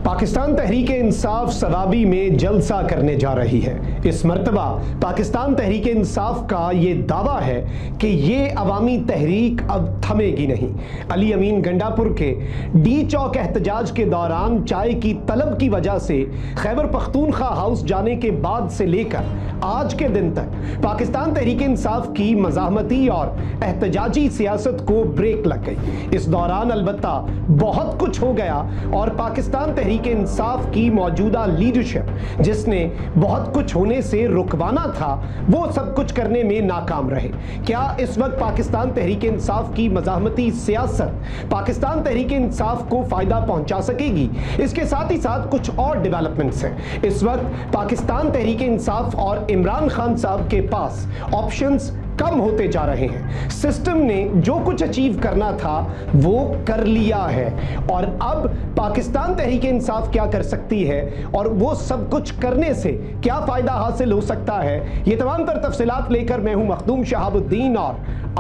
پاکستان تحریک انصاف ثوابی میں جلسہ کرنے جا رہی ہے۔ اس مرتبہ پاکستان تحریک انصاف کا یہ دعویٰ ہے کہ یہ عوامی تحریک اب تھمے گی نہیں۔ علی امین گنڈا پور کے ڈی چوک احتجاج کے دوران چائے کی طلب کی وجہ سے خیبر پختونخوا ہاؤس جانے کے بعد سے لے کر آج کے دن تک پاکستان تحریک انصاف کی مزاحمتی اور احتجاجی سیاست کو بریک لگ گئی۔ اس دوران البتہ بہت کچھ ہو گیا اور پاکستان تحریک انصاف کی موجودہ لیڈرشپ جس نے بہت کچھ ہونے سے رکوانا تھا وہ سب کچھ کرنے میں ناکام رہے۔ کیا اس وقت پاکستان تحریک انصاف کی مزاحمتی سیاست پاکستان تحریک انصاف کو فائدہ پہنچا سکے گی؟ اس کے ساتھ ہی ساتھ کچھ اور ڈیولپمنٹس ہیں۔ اس وقت پاکستان تحریک انصاف اور عمران خان صاحب کے پاس آپشنز کم ہوتے جا رہے ہیں۔ سسٹم نے جو کچھ اچیو کرنا تھا وہ کر لیا ہے اور اب پاکستان تحریک انصاف کیا کر سکتی ہے اور وہ سب کچھ کرنے سے کیا فائدہ حاصل ہو سکتا ہے، یہ تمام تر تفصیلات لے کر میں ہوں مخدوم شہاب الدین اور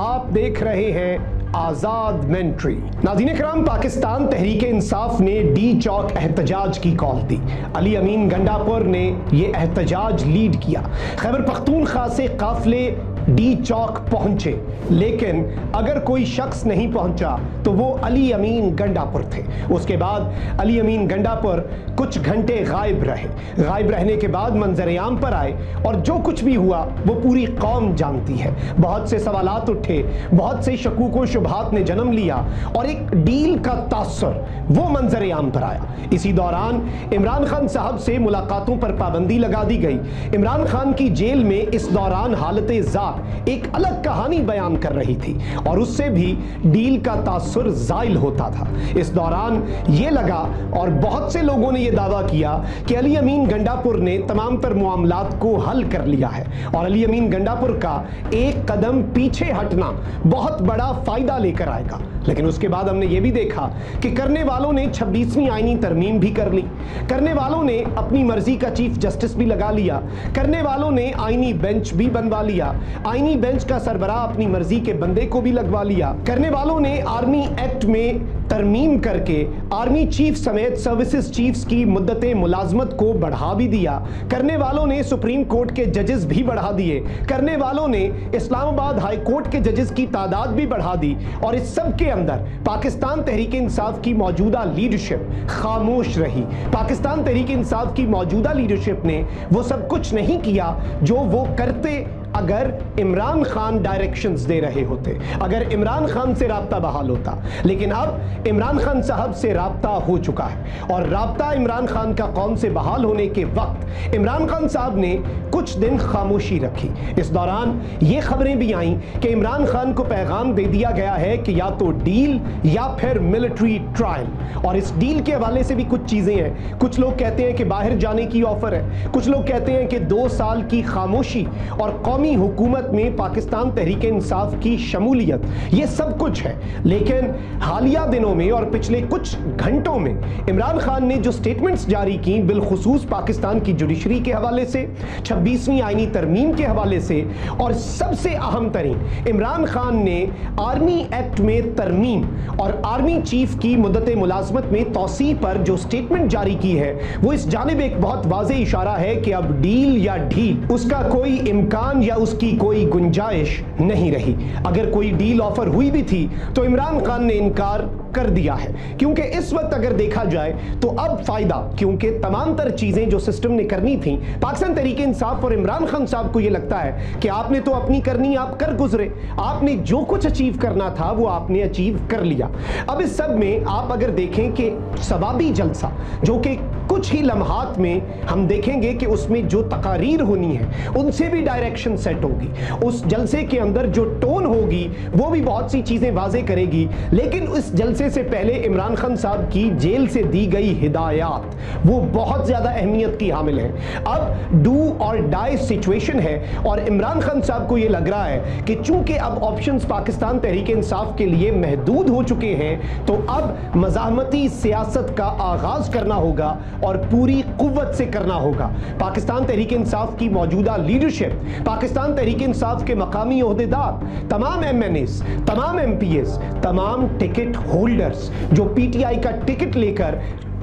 آپ دیکھ رہے ہیں آزاد منٹری۔ ناظرین کرام، پاکستان تحریک انصاف نے ڈی چوک احتجاج کی کال دی۔ علی امین گنڈا پور نے یہ احتجاج لیڈ کیا۔ خیبر پختونخوا سے قافلے ڈی چوک پہنچے، لیکن اگر کوئی شخص نہیں پہنچا تو وہ علی امین گنڈا پور تھے۔ اس کے بعد علی امین گنڈا پور کچھ گھنٹے غائب رہے۔ غائب رہنے کے بعد منظر عام پر آئے اور جو کچھ بھی ہوا وہ پوری قوم جانتی ہے۔ بہت سے سوالات اٹھے، بہت سے شکوک و شبہات نے جنم لیا اور ایک ڈیل کا تاثر وہ منظر عام پر آیا۔ اسی دوران عمران خان صاحب سے ملاقاتوں پر پابندی لگا دی گئی۔ عمران خان کی جیل میں اس دوران حالت ذات ایک الگ کہانی بیان کر رہی تھی اور اس سے بھی ڈیل کا تاثر زائل ہوتا تھا۔ اس دوران یہ لگا اور بہت سے لوگوں نے یہ دعویٰ کیا کہ علی امین گنڈا پور نے تمام تر معاملات کو حل کر لیا ہے اور علی امین گنڈا پور کا ایک قدم پیچھے ہٹنا بہت بڑا فائدہ لے کر آئے گا۔ لیکن اس کے بعد ہم نے یہ بھی دیکھا کہ کرنے والوں نے 26ویں آئینی ترمیم بھی کر لی، کرنے والوں نے اپنی مرضی کا چیف جسٹس بھی لگا لیا، کرنے والوں نے آئینی بینچ بھی بنوا لیا، آئینی بینچ کا سربراہ اپنی مرضی کے بندے کو بھی لگوا لیا، کرنے والوں نے آرمی ایکٹ میں ترمیم کر کے آرمی چیف سمیت سروسز چیفز کی مدت ملازمت کو بڑھا بھی دیا، کرنے والوں نے سپریم کورٹ کے ججز بھی بڑھا دیے، کرنے والوں نے اسلام آباد ہائی کورٹ کے ججز کی تعداد بھی بڑھا دی اور اس سب کے اندر پاکستان تحریک انصاف کی موجودہ لیڈرشپ خاموش رہی۔ پاکستان تحریک انصاف کی موجودہ لیڈرشپ نے وہ سب کچھ نہیں کیا جو وہ کرتے اگر عمران خان ڈائریکشنز دے رہے ہوتے، اگر عمران خان سے رابطہ بحال ہوتا۔ لیکن اب عمران خان صاحب سے رابطہ ہو چکا ہے اور رابطہ عمران خان کا قوم سے بحال ہونے کے وقت عمران خان صاحب نے کچھ دن خاموشی رکھی۔ اس دوران یہ خبریں بھی آئیں کہ عمران خان کو پیغام دے دیا گیا ہے کہ یا تو ڈیل یا پھر ملٹری ٹرائل، اور اس ڈیل کے حوالے سے بھی کچھ چیزیں ہیں۔ کچھ لوگ کہتے ہیں کہ باہر جانے کی آفر ہے، کچھ لوگ کہتے ہیں کہ 2 سال کی خاموشی اور قومی حکومت میں پاکستان تحریک انصاف کی شمولیت، یہ سب کچھ ہے۔ لیکن حالیہ دنوں میں اور پچھلے کچھ گھنٹوں میں عمران خان نے جو سٹیٹمنٹس جاری کی، بالخصوص پاکستان کی جوڈیشری کے حوالے سے، 26ویں آئینی ترمیم کے حوالے سے، اور سب سے اہم ترین عمران خان نے آرمی ایکٹ میں ترمیم اور آرمی چیف کی مدت ملازمت میں توسیع پر جو سٹیٹمنٹ جاری کی ہے، وہ اس جانب ایک بہت واضح اشارہ ہے کہ اب ڈیل یا ڈھیل اس کا کوئی امکان یا اس کی کوئی گنجائش نہیں رہی۔ اگر کوئی ڈیل آفر ہوئی بھی تھی تو عمران خان نے انکار کر دیا ہے، کیونکہ اس وقت اگر دیکھا جائے تو اب فائدہ، کیونکہ تمام تر چیزیں جو سسٹم نے کرنی تھیں، پاکستان تحریک انصاف اور عمران خان صاحب کو یہ لگتا ہے کہ آپ نے تو اپنی کرنی آپ کر گزرے، آپ نے جو کچھ اچیو کرنا تھا وہ آپ نے اچیو کر لیا۔ اب اس سب میں آپ اگر دیکھیں کہ ثوابی جلسہ جو کہ کچھ ہی لمحات میں ہم دیکھیں گے کہ اس میں جو تقاریر ہونی ہے ان سے بھی ڈائریکشن سیٹ ہوگی، اس جلسے کے اندر جو ٹون ہوگی وہ بھی بہت سی چیزیں واضح کرے گی۔ لیکن اس جلسے سے پہلے عمران خان صاحب کی جیل سے دی گئی ہدایات وہ بہت زیادہ اہمیت کی حامل ہیں۔ اب ڈو اور ڈائی سچویشن ہے اور عمران خان صاحب کو یہ لگ رہا ہے کہ چونکہ اب آپشنز پاکستان تحریک انصاف کے لیے محدود ہو چکے ہیں تو اب مزاحمتی سیاست کا آغاز کرنا ہوگا اور پوری قوت سے کرنا ہوگا۔ پاکستان تحریک انصاف کی موجودہ لیڈرشپ، پاکستان تحریک انصاف کے مقامی عہدیدار، تمام ایم این ایز، تمام ایم پی ایز، تمام ٹکٹ ہولڈرز جو پی ٹی آئی کا ٹکٹ لے کر